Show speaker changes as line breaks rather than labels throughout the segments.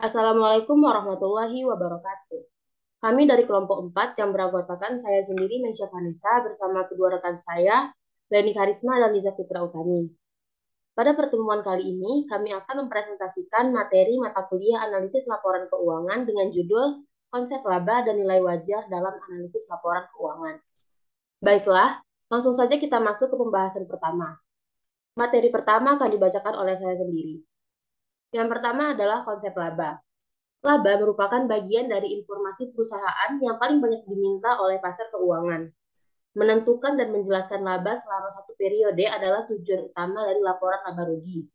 Assalamualaikum warahmatullahi wabarakatuh. Kami dari kelompok 4 yang beranggotakan saya sendiri, Meisya Vanessa, bersama kedua rekan saya, Leni Karisma dan Liza Fitra Utami. Pada pertemuan kali ini, kami akan mempresentasikan materi mata kuliah analisis laporan keuangan dengan judul Konsep Laba dan Nilai Wajar dalam Analisis Laporan Keuangan. Baiklah, langsung saja kita masuk ke pembahasan pertama. Materi pertama akan dibacakan oleh saya sendiri. Yang pertama adalah konsep laba. Laba merupakan bagian dari informasi perusahaan yang paling banyak diminta oleh pasar keuangan. Menentukan dan menjelaskan laba selama satu periode adalah tujuan utama dari laporan laba rugi.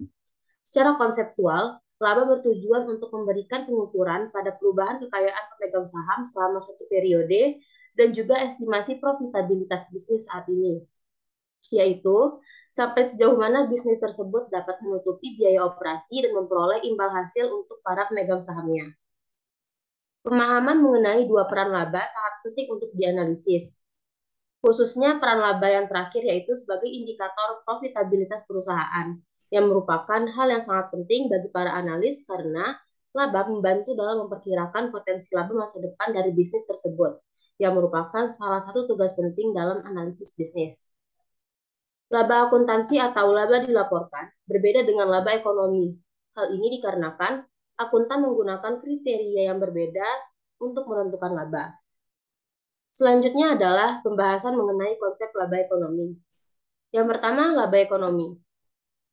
Secara konseptual, laba bertujuan untuk memberikan pengukuran pada perubahan kekayaan pemegang saham selama satu periode dan juga estimasi profitabilitas bisnis saat ini, yaitu sampai sejauh mana bisnis tersebut dapat menutupi biaya operasi dan memperoleh imbal hasil untuk para pemegang sahamnya. Pemahaman mengenai dua peran laba sangat penting untuk dianalisis, khususnya peran laba yang terakhir yaitu sebagai indikator profitabilitas perusahaan, yang merupakan hal yang sangat penting bagi para analis karena laba membantu dalam memperkirakan potensi laba masa depan dari bisnis tersebut, yang merupakan salah satu tugas penting dalam analisis bisnis. Laba akuntansi atau laba dilaporkan berbeda dengan laba ekonomi. Hal ini dikarenakan akuntan menggunakan kriteria yang berbeda untuk menentukan laba. Selanjutnya adalah pembahasan mengenai konsep laba ekonomi. Yang pertama, laba ekonomi.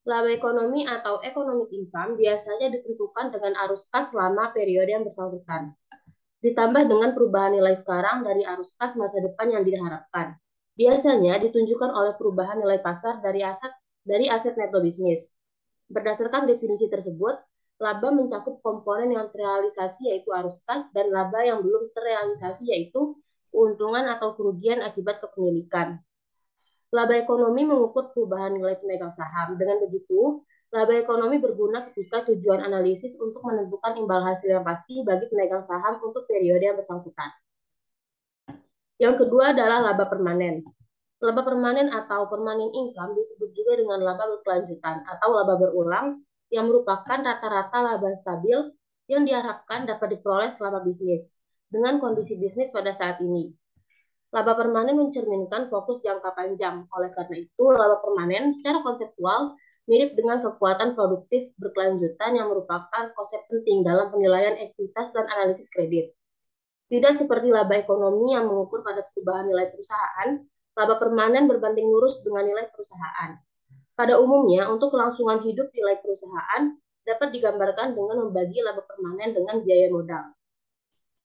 Laba ekonomi atau economic income biasanya ditentukan dengan arus kas selama periode yang bersangkutan, ditambah dengan perubahan nilai sekarang dari arus kas masa depan yang diharapkan. Biasanya ditunjukkan oleh perubahan nilai pasar dari aset neto bisnis. Berdasarkan definisi tersebut, laba mencakup komponen yang terrealisasi yaitu arus kas dan laba yang belum terrealisasi yaitu keuntungan atau kerugian akibat kepemilikan. Laba ekonomi mengukur perubahan nilai pemegang saham. Dengan begitu, laba ekonomi berguna ketika tujuan analisis untuk menentukan imbal hasil yang pasti bagi pemegang saham untuk periode yang bersangkutan. Yang kedua adalah laba permanen. Laba permanen atau permanent income disebut juga dengan laba berkelanjutan atau laba berulang yang merupakan rata-rata laba stabil yang diharapkan dapat diperoleh selama bisnis dengan kondisi bisnis pada saat ini. Laba permanen mencerminkan fokus jangka panjang. Oleh karena itu, laba permanen secara konseptual mirip dengan kekuatan produktif berkelanjutan yang merupakan konsep penting dalam penilaian ekuitas dan analisis kredit. Tidak seperti laba ekonomi yang mengukur pada perubahan nilai perusahaan, laba permanen berbanding lurus dengan nilai perusahaan. Pada umumnya, untuk kelangsungan hidup nilai perusahaan dapat digambarkan dengan membagi laba permanen dengan biaya modal.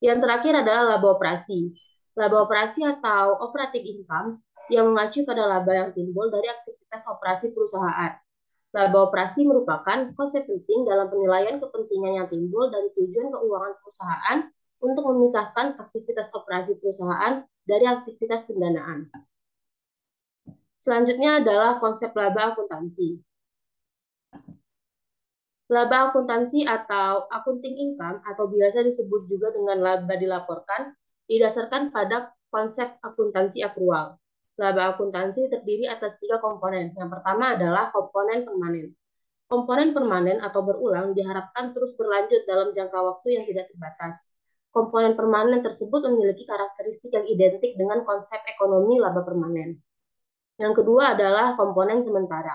Yang terakhir adalah laba operasi. Laba operasi atau operating income yang mengacu pada laba yang timbul dari aktivitas operasi perusahaan. Laba operasi merupakan konsep penting dalam penilaian kepentingan yang timbul dari tujuan keuangan perusahaan untuk memisahkan aktivitas operasi perusahaan dari aktivitas pendanaan. Selanjutnya adalah konsep laba akuntansi. Laba akuntansi atau accounting income atau biasa disebut juga dengan laba dilaporkan didasarkan pada konsep akuntansi akrual. Laba akuntansi terdiri atas tiga komponen. Yang pertama adalah komponen permanen. Komponen permanen atau berulang diharapkan terus berlanjut dalam jangka waktu yang tidak terbatas. Komponen permanen tersebut memiliki karakteristik yang identik dengan konsep ekonomi laba permanen. Yang kedua adalah komponen sementara.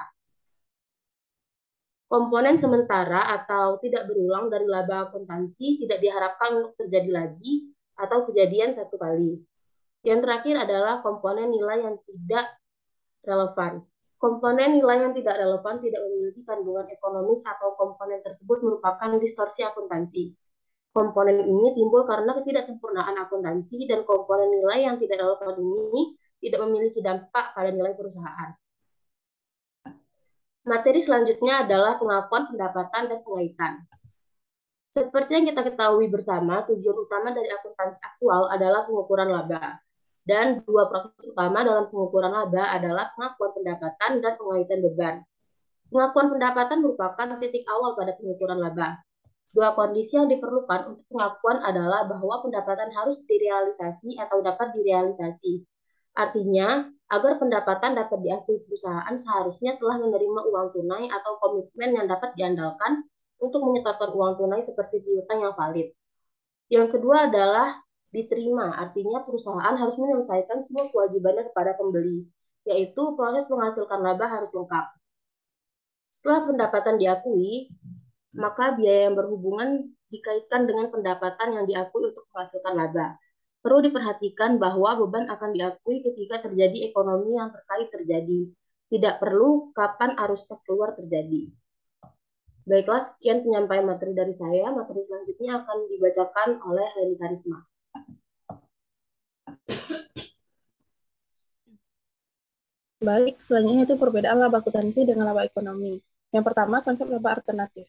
Komponen sementara atau tidak berulang dari laba akuntansi tidak diharapkan untuk terjadi lagi atau kejadian satu kali. Yang terakhir adalah komponen nilai yang tidak relevan. Komponen nilai yang tidak relevan tidak memiliki kandungan ekonomis atau komponen tersebut merupakan distorsi akuntansi. Komponen ini timbul karena ketidaksempurnaan akuntansi dan komponen nilai yang tidak relevan ini tidak memiliki dampak pada nilai perusahaan. Materi selanjutnya adalah pengakuan pendapatan dan pengaitan. Seperti yang kita ketahui bersama, tujuan utama dari akuntansi aktual adalah pengukuran laba. Dan dua proses utama dalam pengukuran laba adalah pengakuan pendapatan dan pengaitan beban. Pengakuan pendapatan merupakan titik awal pada pengukuran laba. Dua kondisi yang diperlukan untuk pengakuan adalah bahwa pendapatan harus direalisasi atau dapat direalisasi. Artinya, agar pendapatan dapat diakui perusahaan seharusnya telah menerima uang tunai atau komitmen yang dapat diandalkan untuk menyetorkan uang tunai seperti piutang yang valid. Yang kedua adalah diterima, artinya perusahaan harus menyelesaikan semua kewajibannya kepada pembeli, yaitu proses menghasilkan laba harus lengkap. Setelah pendapatan diakui, maka biaya yang berhubungan dikaitkan dengan pendapatan yang diakui untuk menghasilkan laba. Perlu diperhatikan bahwa beban akan diakui ketika terjadi ekonomi yang terkait terjadi. Tidak perlu kapan arus kas keluar terjadi. Baiklah, sekian penyampaian materi dari saya. Materi selanjutnya akan dibacakan oleh Leni Karisma.
Baik, selanjutnya itu perbedaan laba akuntansi dengan laba ekonomi. Yang pertama, konsep laba alternatif.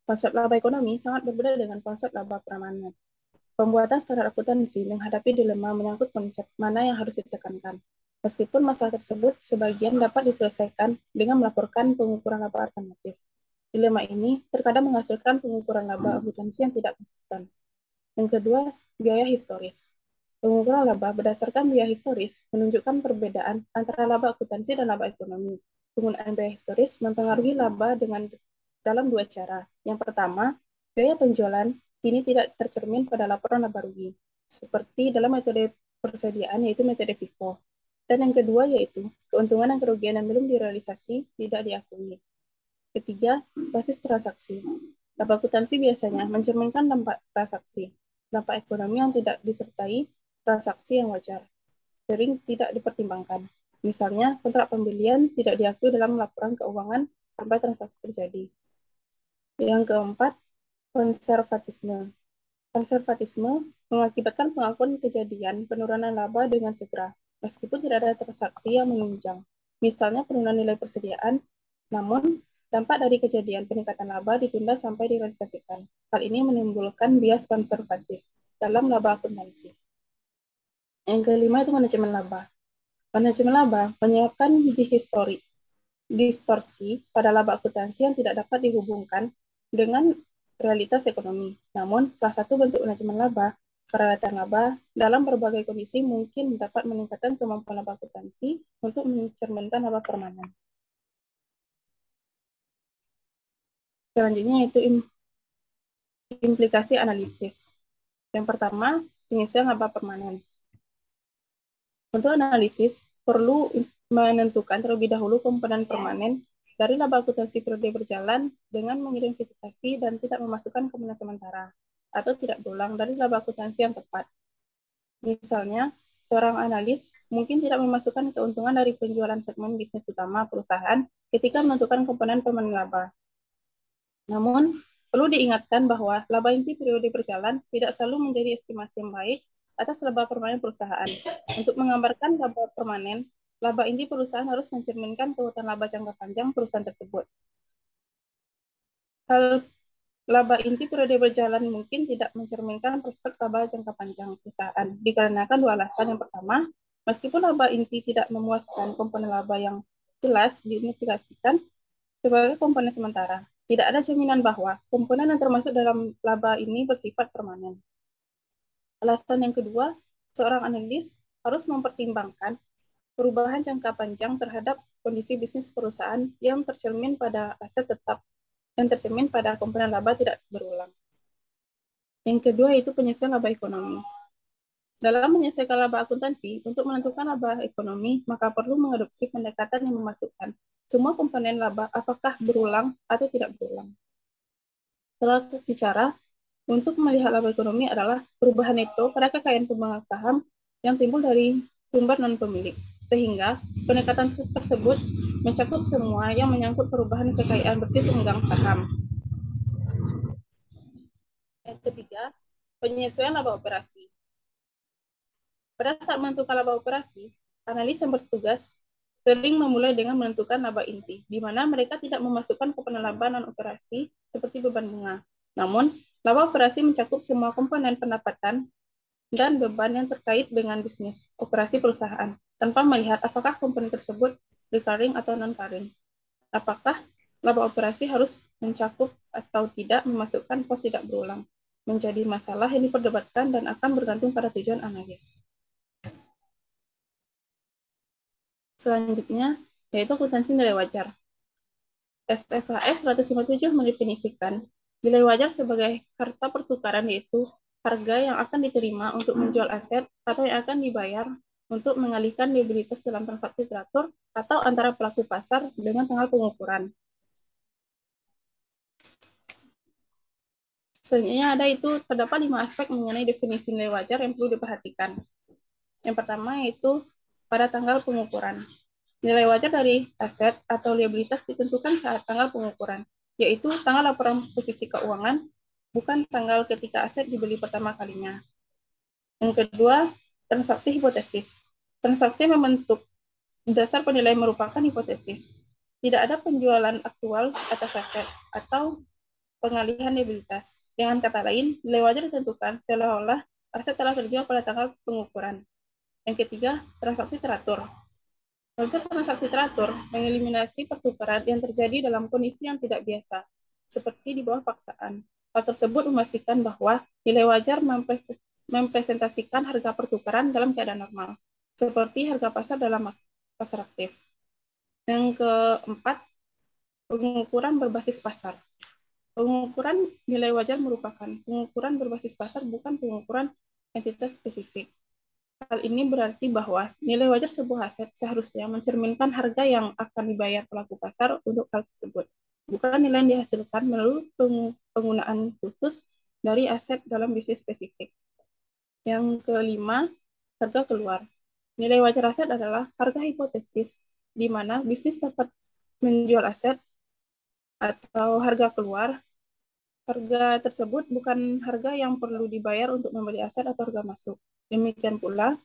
Konsep laba ekonomi sangat berbeda dengan konsep laba permanen. Pembuatan standar akuntansi menghadapi dilema menyangkut konsep mana yang harus ditekankan. Meskipun masalah tersebut sebagian dapat diselesaikan dengan melaporkan pengukuran laba alternatif. Dilema ini terkadang menghasilkan pengukuran laba akuntansi yang tidak konsisten. Yang kedua, biaya historis. Pengukuran laba berdasarkan biaya historis menunjukkan perbedaan antara laba akuntansi dan laba ekonomi. Penggunaan biaya historis mempengaruhi laba dalam dua cara. Yang pertama, biaya penjualan kini tidak tercermin pada laporan laba rugi, seperti dalam metode persediaan yaitu metode FIFO. Dan yang kedua yaitu keuntungan dan kerugian yang belum direalisasi tidak diakui. Ketiga, basis transaksi. Laba akuntansi biasanya mencerminkan dampak transaksi. Dampak ekonomi yang tidak disertai transaksi yang wajar sering tidak dipertimbangkan. Misalnya, kontrak pembelian tidak diakui dalam laporan keuangan sampai transaksi terjadi. Yang keempat, konservatisme. Konservatisme mengakibatkan pengakuan kejadian penurunan laba dengan segera, meskipun tidak ada transaksi yang menunjang. Misalnya penurunan nilai persediaan, namun dampak dari kejadian peningkatan laba ditunda sampai direalisasikan. Hal ini menimbulkan bias konservatif dalam laba akuntansi. Yang kelima itu manajemen laba. Manajemen laba menyiapkan distorsi pada laba akuntansi yang tidak dapat dihubungkan dengan realitas ekonomi. Namun, salah satu bentuk manajemen laba, peralatan laba, dalam berbagai kondisi mungkin dapat meningkatkan kemampuan laba akuntansi untuk mencerminkan laba permanen. Selanjutnya yaitu implikasi analisis. Yang pertama, penyesuaian laba permanen. Untuk analisis, perlu menentukan terlebih dahulu komponen permanen dari laba akuntansi periode berjalan dengan mengidentifikasi dan tidak memasukkan komponen sementara atau tidak berulang dari laba akuntansi yang tepat. Misalnya, seorang analis mungkin tidak memasukkan keuntungan dari penjualan segmen bisnis utama perusahaan ketika menentukan komponen permanen laba. Namun, perlu diingatkan bahwa laba inti periode berjalan tidak selalu menjadi estimasi yang baik atas laba permanen perusahaan. Untuk menggambarkan laba permanen, laba inti perusahaan harus mencerminkan keutuhan laba jangka panjang perusahaan tersebut. Hal laba inti periode berjalan mungkin tidak mencerminkan prospek laba jangka panjang perusahaan, dikarenakan dua alasan. Yang pertama, meskipun laba inti tidak memuaskan, komponen laba yang jelas diidentifikasikan sebagai komponen sementara. Tidak ada jaminan bahwa komponen yang termasuk dalam laba ini bersifat permanen. Alasan yang kedua, seorang analis harus mempertimbangkan perubahan jangka panjang terhadap kondisi bisnis perusahaan yang tercermin pada aset tetap dan tercermin pada komponen laba tidak berulang. Yang kedua itu penyesuaian laba ekonomi. Dalam menyelesaikan laba akuntansi, untuk menentukan laba ekonomi, maka perlu mengadopsi pendekatan yang memasukkan semua komponen laba apakah berulang atau tidak berulang. Salah satu cara untuk melihat laba ekonomi adalah perubahan neto pada kekayaan pemegang saham yang timbul dari sumber non-pemilik, sehingga pendekatan tersebut mencakup semua yang menyangkut perubahan kekayaan bersih pemegang saham. Yang ketiga, penyesuaian laba operasi. Pada saat menentukan laba operasi, analis yang bertugas sering memulai dengan menentukan laba inti, di mana mereka tidak memasukkan komponen laba non-operasi seperti beban bunga. Namun, laba operasi mencakup semua komponen pendapatan dan beban yang terkait dengan bisnis operasi perusahaan, tanpa melihat apakah komponen tersebut recurring atau non-recurring. Apakah laba operasi harus mencakup atau tidak memasukkan pos tidak berulang, menjadi masalah yang diperdebatkan dan akan bergantung pada tujuan analis. Selanjutnya, yaitu akuntansi nilai wajar. SFHS 157 mendefinisikan Nilai wajar sebagai harta pertukaran yaitu harga yang akan diterima untuk menjual aset atau yang akan dibayar untuk mengalihkan liabilitas dalam transaksi teratur atau antara pelaku pasar dengan tanggal pengukuran. Selanjutnya terdapat 5 aspek mengenai definisi nilai wajar yang perlu diperhatikan. Yang pertama yaitu pada tanggal pengukuran. Nilai wajar dari aset atau liabilitas ditentukan saat tanggal pengukuran, yaitu tanggal laporan posisi keuangan, bukan tanggal ketika aset dibeli pertama kalinya. Yang kedua, transaksi hipotesis. Transaksi membentuk dasar penilaian merupakan hipotesis. Tidak ada penjualan aktual atas aset atau pengalihan liabilitas. Dengan kata lain, nilai wajar ditentukan seolah-olah aset telah terjual pada tanggal pengukuran. Yang ketiga, transaksi teratur. Konsep transaksi teratur mengeliminasi pertukaran yang terjadi dalam kondisi yang tidak biasa, seperti di bawah paksaan. Hal tersebut memastikan bahwa nilai wajar mempresentasikan harga pertukaran dalam keadaan normal, seperti harga pasar dalam pasar aktif. Yang keempat, pengukuran berbasis pasar. Pengukuran nilai wajar merupakan pengukuran berbasis pasar, bukan pengukuran entitas spesifik. Hal ini berarti bahwa nilai wajar sebuah aset seharusnya mencerminkan harga yang akan dibayar pelaku pasar untuk hal tersebut, bukan nilai yang dihasilkan melalui penggunaan khusus dari aset dalam bisnis spesifik. Yang kelima, harga keluar. Nilai wajar aset adalah harga hipotesis di mana bisnis dapat menjual aset atau harga keluar. Harga tersebut bukan harga yang perlu dibayar untuk membeli aset atau harga masuk. Demikian pula,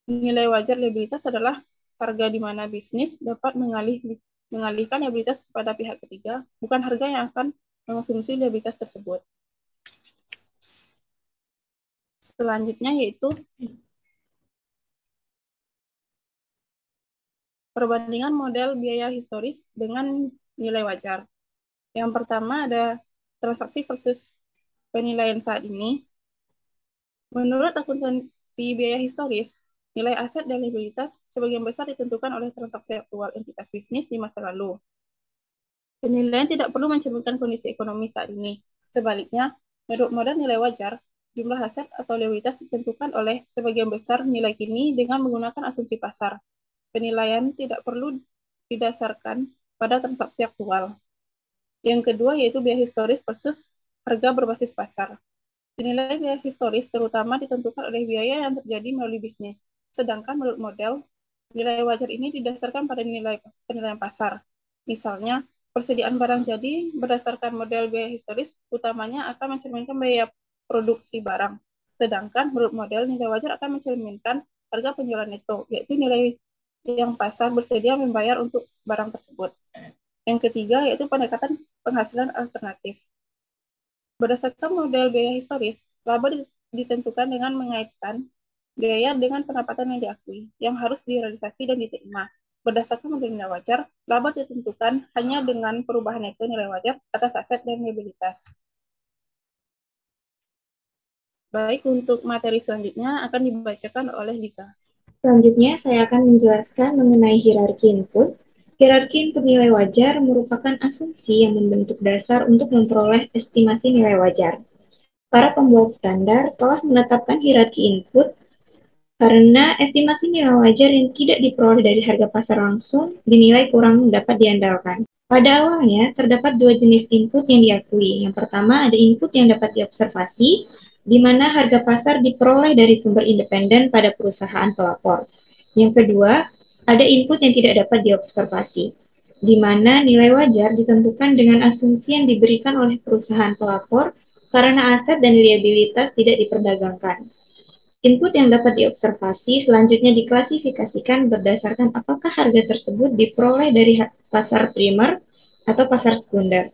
nilai wajar liabilitas adalah harga di mana bisnis dapat mengalihkan liabilitas kepada pihak ketiga, bukan harga yang akan mengonsumsi liabilitas tersebut. Selanjutnya yaitu perbandingan model biaya historis dengan nilai wajar. Yang pertama ada transaksi versus penilaian saat ini. Menurut akuntansi biaya historis, nilai aset dan liabilitas sebagian besar ditentukan oleh transaksi aktual entitas bisnis di masa lalu. Penilaian tidak perlu mencerminkan kondisi ekonomi saat ini. Sebaliknya, menurut model nilai wajar, jumlah aset atau liabilitas ditentukan oleh sebagian besar nilai kini dengan menggunakan asumsi pasar. Penilaian tidak perlu didasarkan pada transaksi aktual. Yang kedua yaitu biaya historis versus harga berbasis pasar. Nilai biaya historis terutama ditentukan oleh biaya yang terjadi melalui bisnis. Sedangkan menurut model, nilai wajar ini didasarkan pada penilaian pasar. Misalnya, persediaan barang jadi berdasarkan model biaya historis utamanya akan mencerminkan biaya produksi barang. Sedangkan menurut model, nilai wajar akan mencerminkan harga penjualan neto, yaitu nilai yang pasar bersedia membayar untuk barang tersebut. Yang ketiga yaitu pendekatan penghasilan alternatif. Berdasarkan model biaya historis, laba ditentukan dengan mengaitkan biaya dengan pendapatan yang diakui, yang harus direalisasi dan diterima. Berdasarkan model nilai wajar, laba ditentukan hanya dengan perubahan neto nilai wajar atas aset dan liabilitas. Baik, untuk materi selanjutnya akan dibacakan oleh Lisa.
Selanjutnya, saya akan menjelaskan mengenai hierarki input. Hierarki input nilai wajar merupakan asumsi yang membentuk dasar untuk memperoleh estimasi nilai wajar. Para pembuat standar telah menetapkan hierarki input karena estimasi nilai wajar yang tidak diperoleh dari harga pasar langsung dinilai kurang dapat diandalkan. Pada awalnya, terdapat dua jenis input yang diakui. Yang pertama, ada input yang dapat diobservasi, di mana harga pasar diperoleh dari sumber independen pada perusahaan pelapor. Yang kedua, ada input yang tidak dapat diobservasi, di mana nilai wajar ditentukan dengan asumsi yang diberikan oleh perusahaan pelapor karena aset dan liabilitas tidak diperdagangkan. Input yang dapat diobservasi selanjutnya diklasifikasikan berdasarkan apakah harga tersebut diperoleh dari pasar primer atau pasar sekunder.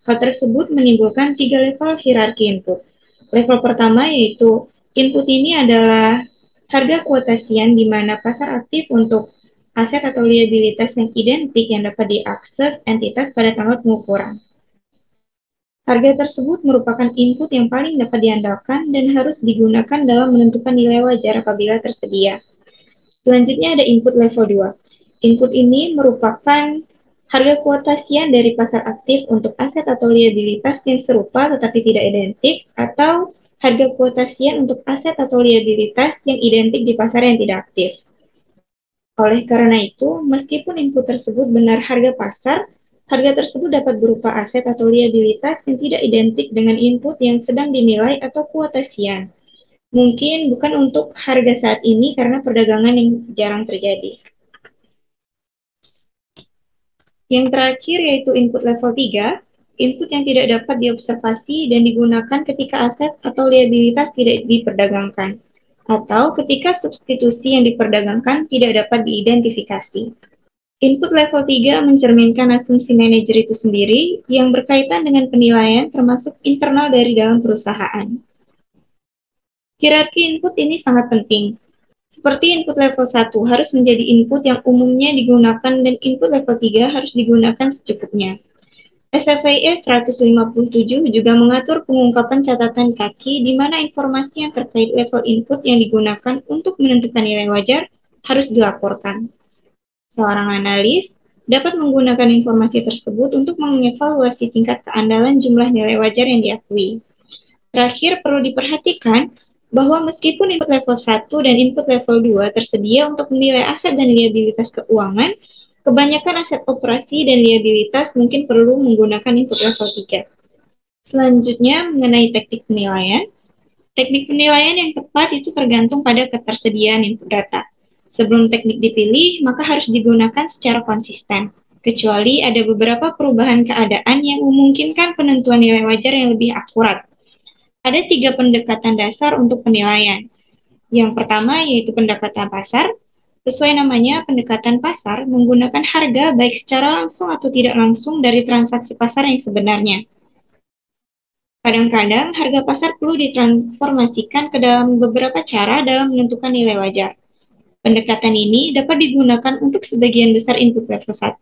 Hal tersebut menimbulkan 3 level hierarki input. Level pertama yaitu input ini adalah harga kuotasian di mana pasar aktif untuk aset atau liabilitas yang identik yang dapat diakses entitas pada tanggal pengukuran. Harga tersebut merupakan input yang paling dapat diandalkan dan harus digunakan dalam menentukan nilai wajar apabila tersedia. Selanjutnya ada input level 2. Input ini merupakan Harga kuotasian dari pasar aktif untuk aset atau liabilitas yang serupa tetapi tidak identik, atau harga kuotasian untuk aset atau liabilitas yang identik di pasar yang tidak aktif. Oleh karena itu, meskipun input tersebut benar harga pasar, harga tersebut dapat berupa aset atau liabilitas yang tidak identik dengan input yang sedang dinilai atau kuotasian. Mungkin bukan untuk harga saat ini karena perdagangan yang jarang terjadi. Yang terakhir yaitu input level 3, input yang tidak dapat diobservasi dan digunakan ketika aset atau liabilitas tidak diperdagangkan, atau ketika substitusi yang diperdagangkan tidak dapat diidentifikasi. Input level 3 mencerminkan asumsi manajer itu sendiri yang berkaitan dengan penilaian termasuk internal dari dalam perusahaan. Hierarki input ini sangat penting. Seperti input level 1 harus menjadi input yang umumnya digunakan dan input level 3 harus digunakan secukupnya. SFIE 157 juga mengatur pengungkapan catatan kaki di mana informasi yang terkait level input yang digunakan untuk menentukan nilai wajar harus dilaporkan. Seorang analis dapat menggunakan informasi tersebut untuk mengevaluasi tingkat keandalan jumlah nilai wajar yang diakui. Terakhir, perlu diperhatikan bahwa meskipun input level 1 dan input level 2 tersedia untuk menilai aset dan liabilitas keuangan, kebanyakan aset operasi dan liabilitas mungkin perlu menggunakan input level 3. Selanjutnya, mengenai teknik penilaian. Teknik penilaian yang tepat itu tergantung pada ketersediaan input data. Sebelum teknik dipilih, maka harus digunakan secara konsisten, kecuali ada beberapa perubahan keadaan yang memungkinkan penentuan nilai wajar yang lebih akurat. Ada 3 pendekatan dasar untuk penilaian. Yang pertama yaitu pendekatan pasar. Sesuai namanya, pendekatan pasar menggunakan harga baik secara langsung atau tidak langsung dari transaksi pasar yang sebenarnya. Kadang-kadang harga pasar perlu ditransformasikan ke dalam beberapa cara dalam menentukan nilai wajar. Pendekatan ini dapat digunakan untuk sebagian besar input level 1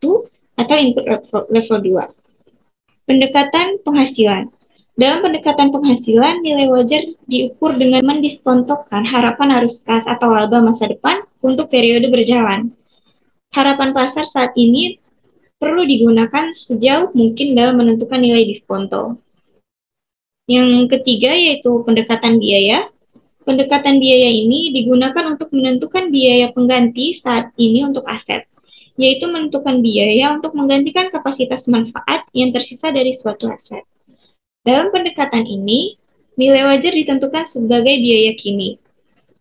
atau input level 2. Pendekatan penghasilan. Dalam pendekatan penghasilan, nilai wajar diukur dengan mendiskontokkan harapan arus kas atau laba masa depan untuk periode berjalan. Harapan pasar saat ini perlu digunakan sejauh mungkin dalam menentukan nilai diskonto. Yang ketiga yaitu pendekatan biaya. Pendekatan biaya ini digunakan untuk menentukan biaya pengganti saat ini untuk aset, yaitu menentukan biaya untuk menggantikan kapasitas manfaat yang tersisa dari suatu aset. Dalam pendekatan ini, nilai wajar ditentukan sebagai biaya kini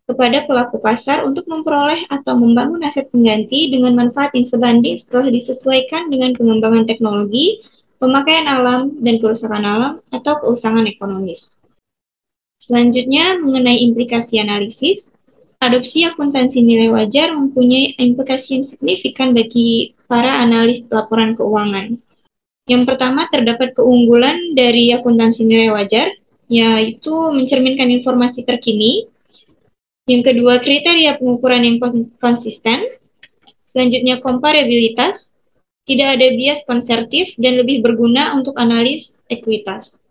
kepada pelaku pasar untuk memperoleh atau membangun aset pengganti dengan manfaat yang sebanding setelah disesuaikan dengan pengembangan teknologi, pemakaian alam, dan kerusakan alam atau keusangan ekonomis. Selanjutnya, mengenai implikasi analisis, adopsi akuntansi nilai wajar mempunyai implikasi yang signifikan bagi para analis laporan keuangan. Yang pertama, terdapat keunggulan dari akuntansi nilai wajar, yaitu mencerminkan informasi terkini. Yang kedua, kriteria pengukuran yang konsisten. Selanjutnya, komparabilitas. Tidak ada bias konservatif dan lebih berguna untuk analis ekuitas.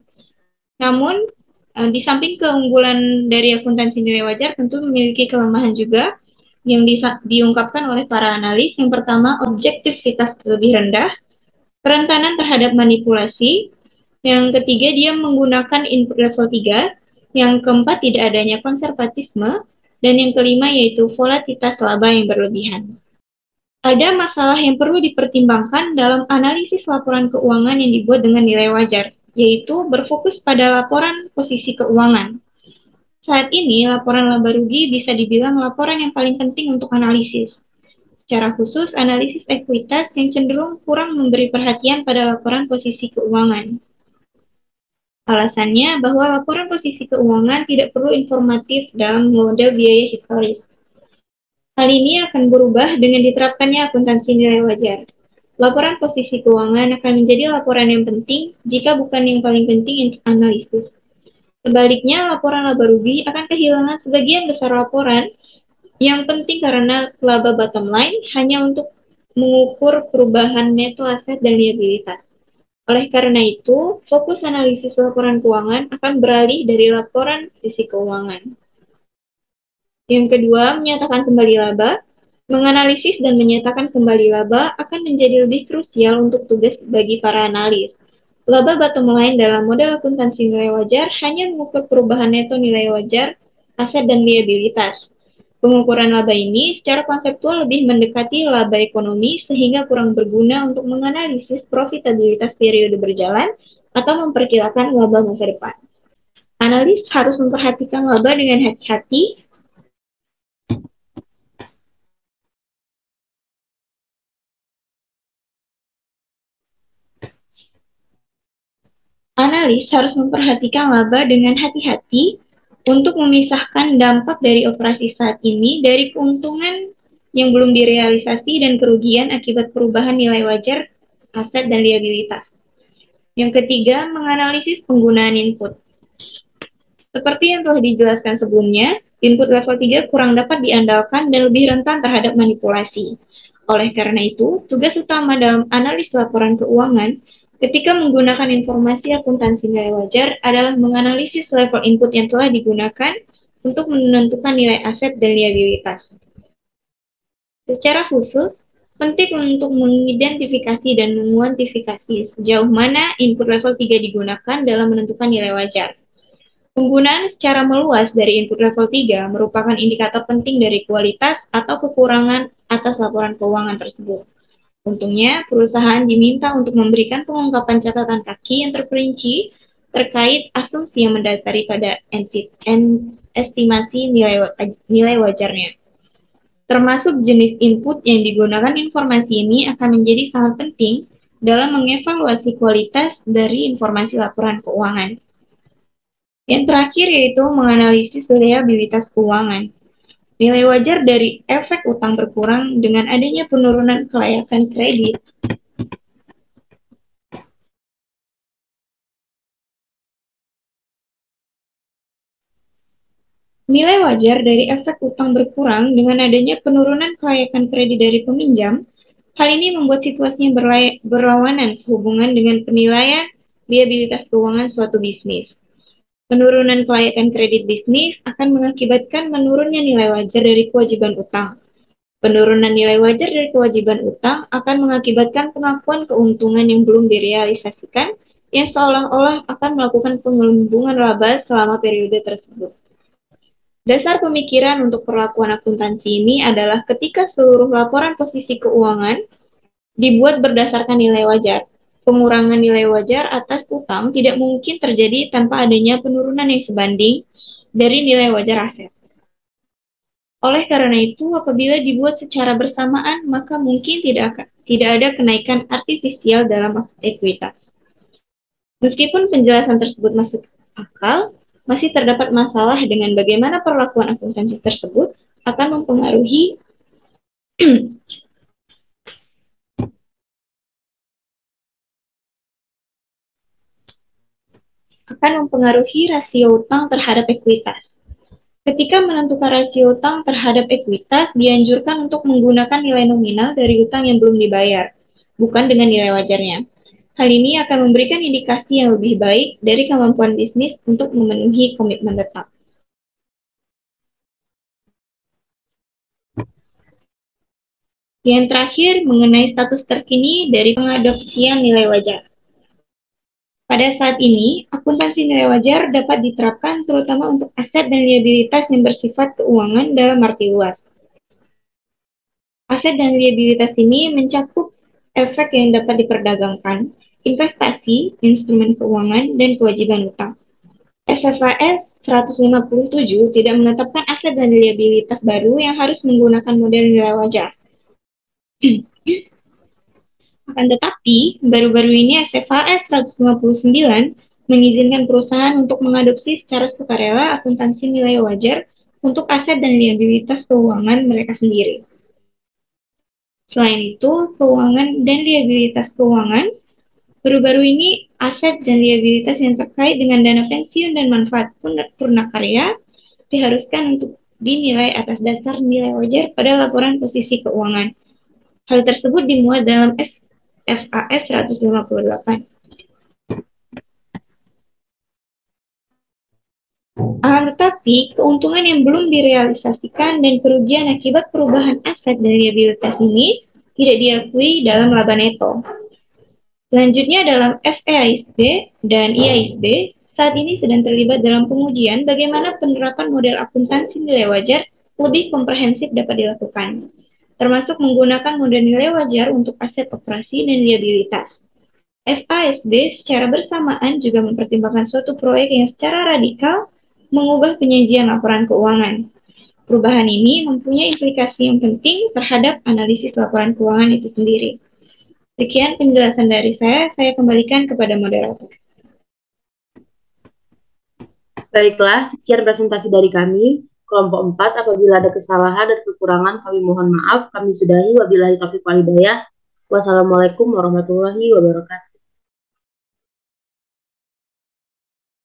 Namun, di samping keunggulan dari akuntansi nilai wajar tentu memiliki kelemahan juga yang diungkapkan oleh para analis. Yang pertama, objektivitas lebih rendah, kerentanan terhadap manipulasi. Yang ketiga, dia menggunakan input level 3. Yang keempat, tidak adanya konservatisme. Dan yang kelima, yaitu volatilitas laba yang berlebihan. Ada masalah yang perlu dipertimbangkan dalam analisis laporan keuangan yang dibuat dengan nilai wajar, yaitu berfokus pada laporan posisi keuangan. Saat ini, laporan laba rugi bisa dibilang laporan yang paling penting untuk analisis. Secara khusus, analisis ekuitas yang cenderung kurang memberi perhatian pada laporan posisi keuangan. Alasannya bahwa laporan posisi keuangan tidak perlu informatif dalam model biaya historis. Hal ini akan berubah dengan diterapkannya akuntansi nilai wajar. Laporan posisi keuangan akan menjadi laporan yang penting jika bukan yang paling penting untuk analisis. Sebaliknya, laporan laba rugi akan kehilangan sebagian besar laporan yang penting karena laba bottom line hanya untuk mengukur perubahan neto aset dan liabilitas. Oleh karena itu, fokus analisis laporan keuangan akan beralih dari laporan posisi keuangan. Yang kedua, menyatakan kembali laba. Menganalisis dan menyatakan kembali laba akan menjadi lebih krusial untuk tugas bagi para analis. Laba bottom line dalam model akuntansi nilai wajar hanya mengukur perubahan neto nilai wajar, aset, dan liabilitas. Pengukuran laba ini secara konseptual lebih mendekati laba ekonomi sehingga kurang berguna untuk menganalisis profitabilitas periode berjalan atau memperkirakan laba masa depan. Analis harus memperhatikan laba dengan hati-hati. Analis harus memperhatikan laba dengan hati-hati untuk memisahkan dampak dari operasi saat ini dari keuntungan yang belum direalisasi dan kerugian akibat perubahan nilai wajar, aset, dan liabilitas. Yang ketiga, menganalisis penggunaan input. Seperti yang telah dijelaskan sebelumnya, input level 3 kurang dapat diandalkan dan lebih rentan terhadap manipulasi. Oleh karena itu, tugas utama dalam analis laporan keuangan ketika menggunakan informasi akuntansi nilai wajar adalah menganalisis level input yang telah digunakan untuk menentukan nilai aset dan liabilitas. Secara khusus, penting untuk mengidentifikasi dan menguantifikasi sejauh mana input level 3 digunakan dalam menentukan nilai wajar. Penggunaan secara meluas dari input level 3 merupakan indikator penting dari kualitas atau kekurangan atas laporan keuangan tersebut. Untungnya, perusahaan diminta untuk memberikan pengungkapan catatan kaki yang terperinci terkait asumsi yang mendasari pada estimasi nilai wajarnya. Termasuk jenis input yang digunakan informasi ini akan menjadi sangat penting dalam mengevaluasi kualitas dari informasi laporan keuangan. Yang terakhir yaitu menganalisis liabilitas keuangan. Nilai wajar dari efek utang berkurang dengan adanya penurunan kelayakan kredit. Nilai wajar dari efek utang berkurang dengan adanya penurunan kelayakan kredit dari peminjam. Hal ini membuat situasinya berlawanan sehubungan dengan penilaian liabilitas keuangan suatu bisnis. Penurunan kelayakan kredit bisnis akan mengakibatkan menurunnya nilai wajar dari kewajiban utang. Penurunan nilai wajar dari kewajiban utang akan mengakibatkan pengakuan keuntungan yang belum direalisasikan yang seolah-olah akan melakukan penggelembungan laba selama periode tersebut. Dasar pemikiran untuk perlakuan akuntansi ini adalah ketika seluruh laporan posisi keuangan dibuat berdasarkan nilai wajar. Pengurangan nilai wajar atas utang tidak mungkin terjadi tanpa adanya penurunan yang sebanding dari nilai wajar aset. Oleh karena itu, apabila dibuat secara bersamaan, maka mungkin tidak ada kenaikan artifisial dalam ekuitas. Meskipun penjelasan tersebut masuk akal, masih terdapat masalah dengan bagaimana perlakuan akuntansi tersebut akan mempengaruhi rasio utang terhadap ekuitas. Ketika menentukan rasio utang terhadap ekuitas, dianjurkan untuk menggunakan nilai nominal dari utang yang belum dibayar, bukan dengan nilai wajarnya. Hal ini akan memberikan indikasi yang lebih baik dari kemampuan bisnis untuk memenuhi komitmen tetap. Yang terakhir, mengenai status terkini dari pengadopsian nilai wajar. Pada saat ini, akuntansi nilai wajar dapat diterapkan terutama untuk aset dan liabilitas yang bersifat keuangan dalam arti luas. Aset dan liabilitas ini mencakup efek yang dapat diperdagangkan, investasi, instrumen keuangan, dan kewajiban utang. SFAS 157 tidak menetapkan aset dan liabilitas baru yang harus menggunakan model nilai wajar. Akan tetapi, baru-baru ini SFAS 159 mengizinkan perusahaan untuk mengadopsi secara sukarela akuntansi nilai wajar untuk aset dan liabilitas keuangan mereka sendiri. Selain itu, keuangan dan liabilitas keuangan, baru-baru ini aset dan liabilitas yang terkait dengan dana pensiun dan manfaat purnakarya diharuskan untuk dinilai atas dasar nilai wajar pada laporan posisi keuangan. Hal tersebut dimuat dalam SFAS 158. Akan tetapi, keuntungan yang belum direalisasikan dan kerugian akibat perubahan aset dan liabilitas ini tidak diakui dalam laba neto. Selanjutnya dalam FEASB dan IASB, saat ini sedang terlibat dalam pengujian bagaimana penerapan model akuntansi nilai wajar lebih komprehensif dapat dilakukan, termasuk menggunakan model nilai wajar untuk aset operasi dan liabilitas. FASB secara bersamaan juga mempertimbangkan suatu proyek yang secara radikal mengubah penyajian laporan keuangan. Perubahan ini mempunyai implikasi yang penting terhadap analisis laporan keuangan itu sendiri. Sekian penjelasan dari saya kembalikan kepada moderator.
Baiklah, sekian presentasi dari kami. Kelompok 4, apabila ada kesalahan dan kekurangan, kami mohon maaf. Kami sudahi. Wabillahi taufiq wal hidayah. Wassalamualaikum warahmatullahi wabarakatuh.